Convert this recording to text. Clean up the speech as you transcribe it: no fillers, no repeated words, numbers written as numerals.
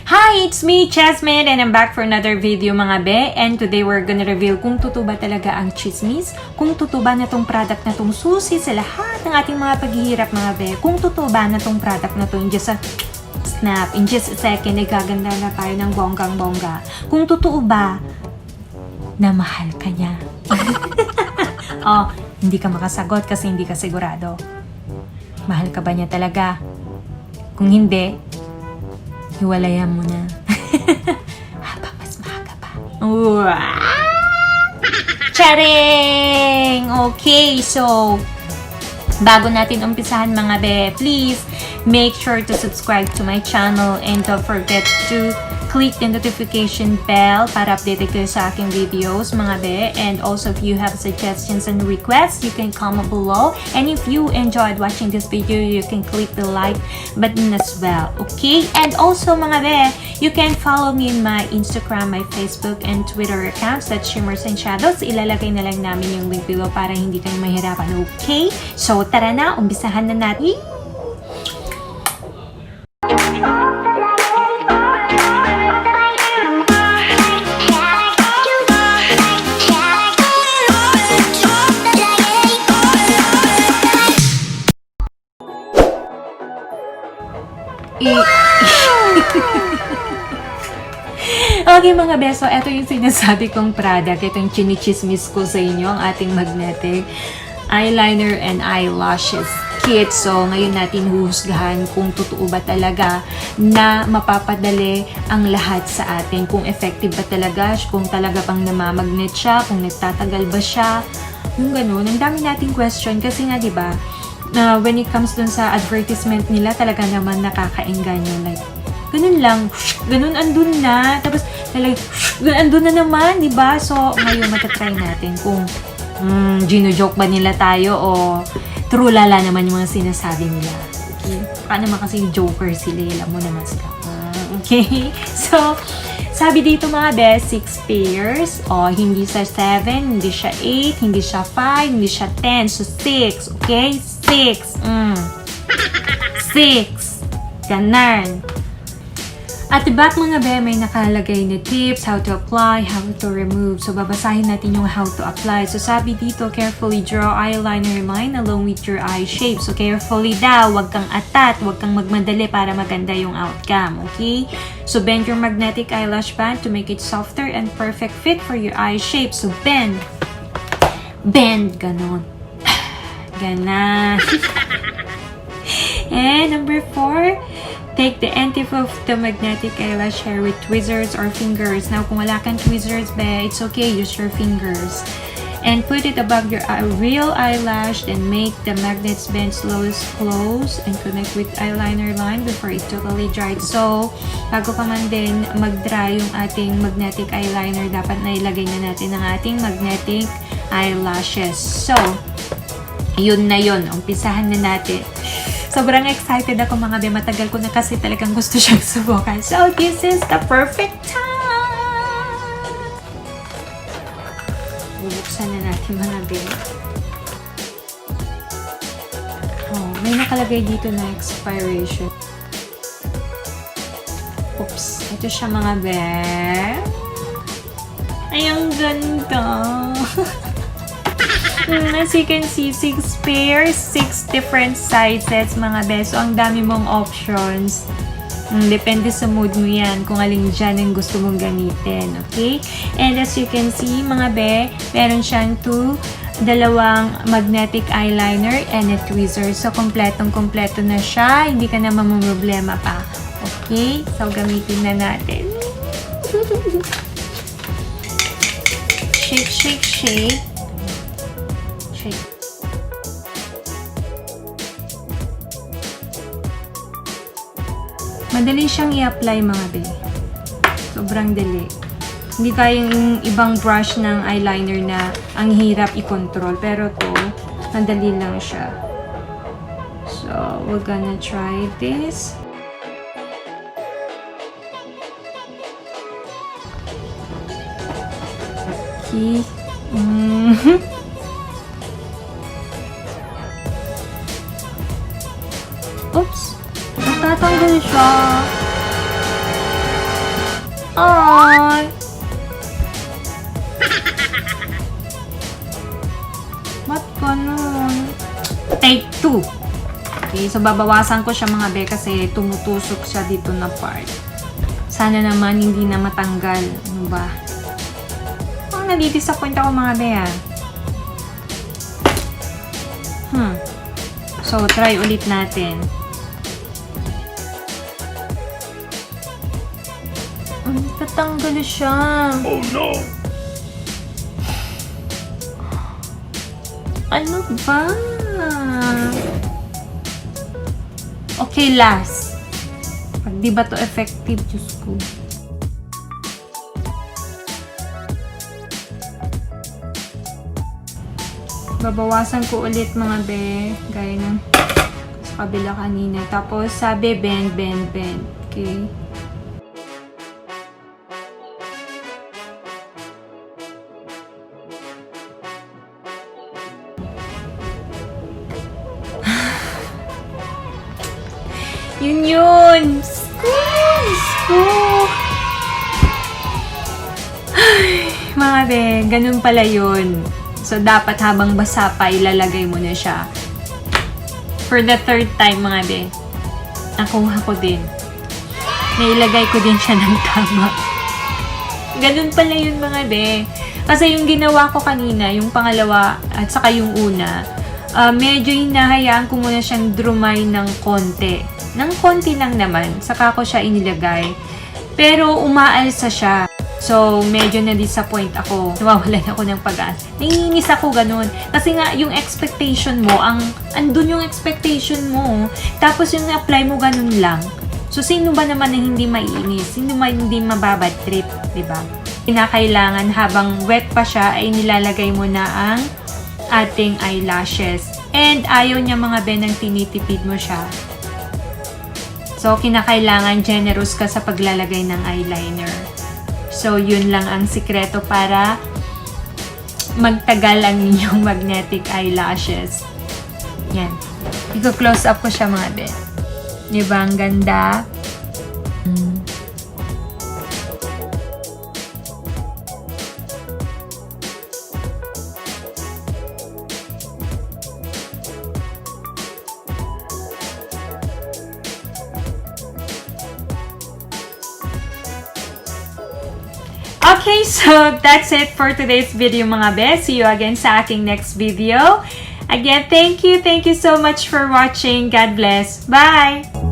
Hi, it's me, Jasmine, and I'm back for another video mga be. And today we're gonna reveal kung totoo ba talaga ang chismis, kung totoo ba na tong product na tong susi sa lahat ng ating mga paghihirap mga be, kung totoo ba na tong product na to in just a snap, in just a second, ay gaganda na tayo ng bonggang-bongga. Kung totoo ba na mahal ka niya. Oh, hindi ka makasagot kasi hindi ka sigurado. Mahal ka ba niya talaga? Kung hindi, hiwalayan mo na. Habang mas maaga pa. Charing! Okay, so bago natin umpisahan mga be, please make sure to subscribe to my channel and don't forget to click the notification bell para updated kayo sa aking videos mga be. And also if you have suggestions and requests, you can comment below. And if you enjoyed watching this video, you can click the like button as well. Okay? And also mga be, you can follow me in my Instagram, my Facebook, and Twitter accounts. That's Shimmers and Shadows. Ilalagay na lang namin yung link below para hindi kayo mahirapan. Okay? So tara na, umpisahan na natin. Okay mga beso, ito yung sinasabi kong product. Ito yung chinichismis ko sa inyo, ang ating magnetic eyeliner and eyelashes kit. So ngayon natin huhusgahan kung totoo ba talaga na mapapadali ang lahat sa atin. Kung effective ba talaga, kung talaga pang namamagnet siya, kung nagtatagal ba siya. Yung ganun, ang dami nating question kasi nga diba, when it comes dun sa advertisement nila, talaga naman nakakaengganyo. Like, ganun lang, ganun andun na, tapos talaga, ganun andun na naman, diba? So, ngayon matatry natin kung gino-joke ba nila tayo o true lala naman yung mga sinasabi nila. Okay? Baka naman kasi joker sila, alam mo naman sila. Okay? So, sabi dito mga be, 6 pairs. O, hindi siya 7, hindi siya 8, hindi siya 5, hindi siya 10. So, 6. Okay? 6. 6. Ganon. At the back mga be, may nakalagay na tips, how to apply, how to remove. So, babasahin natin yung how to apply. So, sabi dito, carefully draw eyeliner line along with your eye shape. So, carefully daw, wag kang atat, wag kang magmadali para maganda yung outcome. Okay? So, bend your magnetic eyelash band to make it softer and perfect fit for your eye shape. So, bend. Bend. Ganon. Ganon. And number 4, take the end tip of the magnetic eyelash hair with tweezers or fingers. Now, kung wala kang tweezers, be, it's okay. Use your fingers. And put it above your real eyelash. Then make the magnets bend slowly close and connect with eyeliner line before it totally dried. So, bago pa man din mag-dry yung ating magnetic eyeliner, dapat na ilagay na natin ang ating magnetic eyelashes. So, yun na yun. Umpisahan na natin. Sobrang excited ako mga be. Matagal ko na kasi talagang gusto siyang subukan. So, this is the perfect time! Bubuksan na natin mga be. Oh, may nakalagay dito na expiration. Oops. Ito siya mga be. Ay, ang ganda! As you can see, 6 pairs, 6 different sizes mga be. So, ang dami mong options. Depende sa mood mo yan kung alin dyan ang gusto mong gamitin. Okay? And as you can see mga be, meron siyang 2 magnetic eyeliner and a tweezer. So, kompletong-kompleto na siya. Hindi ka na mamumroblema pa. Okay? So, gamitin na natin. Shake, shake, shake. Madali siyang i-apply mga be. Sobrang dali. Hindi kaya yung ibang brush ng eyeliner na ang hirap i-control. Pero to, madali lang siya. So, we're gonna try this. Okay. Oops! Nagtatanggal siya. Ay! Ba't ganun? Take 2. Okay, so babawasan ko siya mga be kasi tumutusok siya dito na part. Sana naman hindi na matanggal. Ano ba? Nadidisappoint ako mga be ah. So, try ulit natin. Tatanggal siya. Oh no! Ano ba? Okay, last. Pag di ba to effective, Diyos ko. Babawasan ko ulit mga be. Gaya ng sa kabila kanina. Tapos sabi bend. Okay. Yun. Ay, mga be, ganun pala yun. So, dapat habang basa pa, ilalagay mo na siya. For the third time, mga be, nakuha ko din. Nailagay ko din siya ng tama. Ganun pala yun, mga be. Kasi yung ginawa ko kanina, yung pangalawa, at saka yung una, medyo hinahayaan ko muna siyang drumay ng konti. Ng konti lang naman, saka ko siya inilagay. Pero umaalsa siya. So, medyo na-disappoint ako. Nawawalan ako ng pag-asa. Naiinis ako ganun. Kasi nga, yung expectation mo, andun yung expectation mo. Tapos yung apply mo ganun lang. So, sino ba naman na hindi maiinis? Sino ba hindi mababad trip? Diba? Kinakailangan habang wet pa siya, ay nilalagay mo na ang ating eyelashes. And ayaw niya mga benang tinitipid mo siya. So, kinakailangan generous ka sa paglalagay ng eyeliner. So, yun lang ang sikreto para magtagal ang inyong magnetic eyelashes. Yan. I-close up ko siya mga be. Diba? Ang ganda. Okay, so that's it for today's video mga be. See you again sa aking next video. Again, thank you so much for watching. God bless. Bye!